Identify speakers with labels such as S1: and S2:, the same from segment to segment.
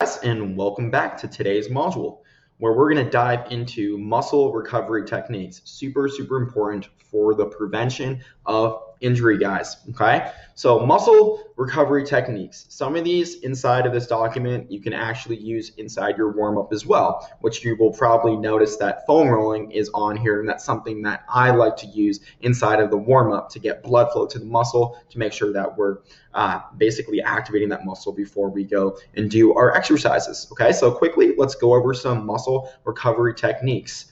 S1: And welcome back to today's module where we're going to dive into muscle recovery techniques. Super important for the prevention of injury, guys. Okay, so muscle recovery techniques. Some of these inside of this document you can actually use inside your warm-up as well, which you will probably notice that foam rolling is on here, and that's something that I like to use inside of the warm-up to get blood flow to the muscle to make sure that we're basically activating that muscle before we go and do our exercises. Okay, so quickly, let's go over some muscle recovery techniques.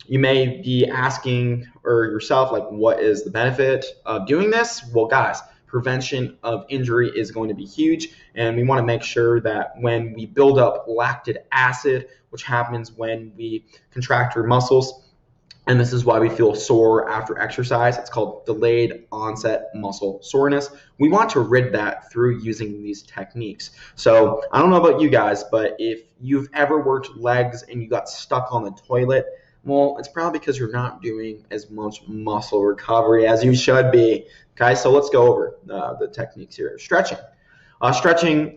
S1: You may be asking yourself, like, what is the benefit of doing this? Well, guys, prevention of injury is going to be huge, and we want to make sure that when we build up lactic acid, which happens when we contract our muscles, and this is why we feel sore after exercise. It's called delayed onset muscle soreness. We want to rid that through using these techniques. So I don't know about you guys, but if you've ever worked legs and you got stuck on the toilet, well, it's probably because you're not doing as much muscle recovery as you should be. Okay, so let's go over the techniques here. Stretching,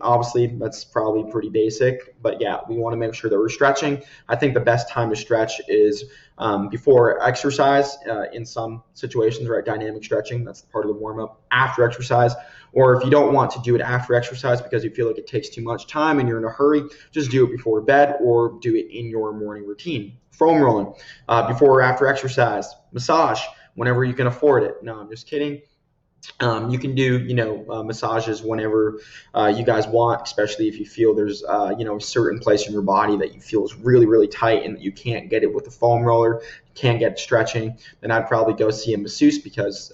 S1: obviously, that's probably pretty basic, but yeah, we want to make sure that we're stretching. I think the best time to stretch is before exercise in some situations, right? Dynamic stretching, that's part of the warm-up after exercise. Or if you don't want to do it after exercise because you feel like it takes too much time and you're in a hurry, just do it before bed or do it in your morning routine. Foam rolling, before or after exercise. Massage, whenever you can afford it. No, I'm just kidding. You can do, massages whenever you guys want, especially if you feel there's, a certain place in your body that you feel is really tight and that you can't get it with a foam roller, can't get stretching. Then I'd probably go see a masseuse because,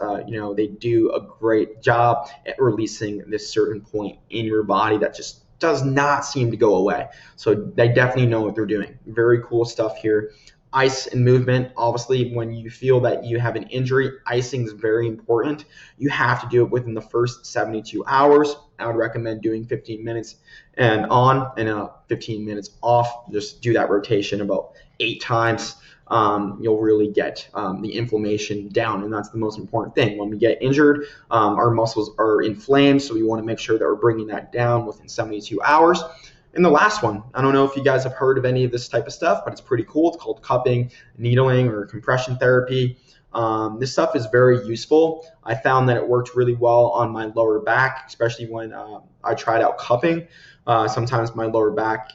S1: they do a great job at releasing this certain point in your body that just does not seem to go away. So they definitely know what they're doing. Very cool stuff here. Ice and movement. Obviously, when you feel that you have an injury, icing is very important. You have to do it within the first 72 hours. I would recommend doing 15 minutes and on and 15 minutes off. Just do that rotation about 8 times. You'll really get the inflammation down, and that's the most important thing. When we get injured, our muscles are inflamed, so we want to make sure that we're bringing that down within 72 hours. And the last one, I don't know if you guys have heard of any of this type of stuff, but it's pretty cool. It's called cupping, needling, or compression therapy. This stuff is very useful. I found that it worked really well on my lower back, especially when I tried out cupping. Sometimes my lower back,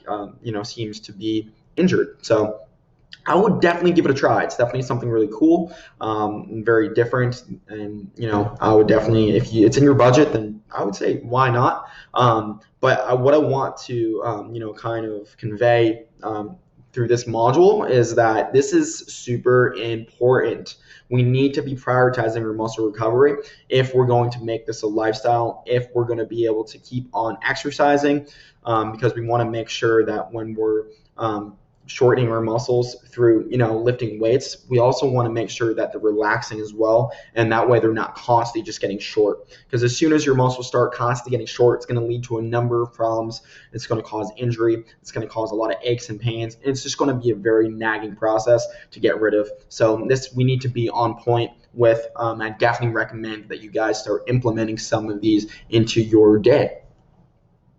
S1: seems to be injured. So I would definitely give it a try. It's definitely something really cool, and very different. And, I would definitely, if it's in your budget, then I would say, why not? But what I want to, kind of convey through this module is that this is super important. We need to be prioritizing our muscle recovery if we're going to make this a lifestyle, if we're going to be able to keep on exercising, because we want to make sure that when we're shortening our muscles through, lifting weights, we also want to make sure that they're relaxing as well, and that way they're not constantly just getting short, because as soon as your muscles start constantly getting short, it's going to lead to a number of problems. It's going to cause injury, it's going to cause a lot of aches and pains, and it's just going to be a very nagging process to get rid of. So this, we need to be on point with. I definitely recommend that you guys start implementing some of these into your day.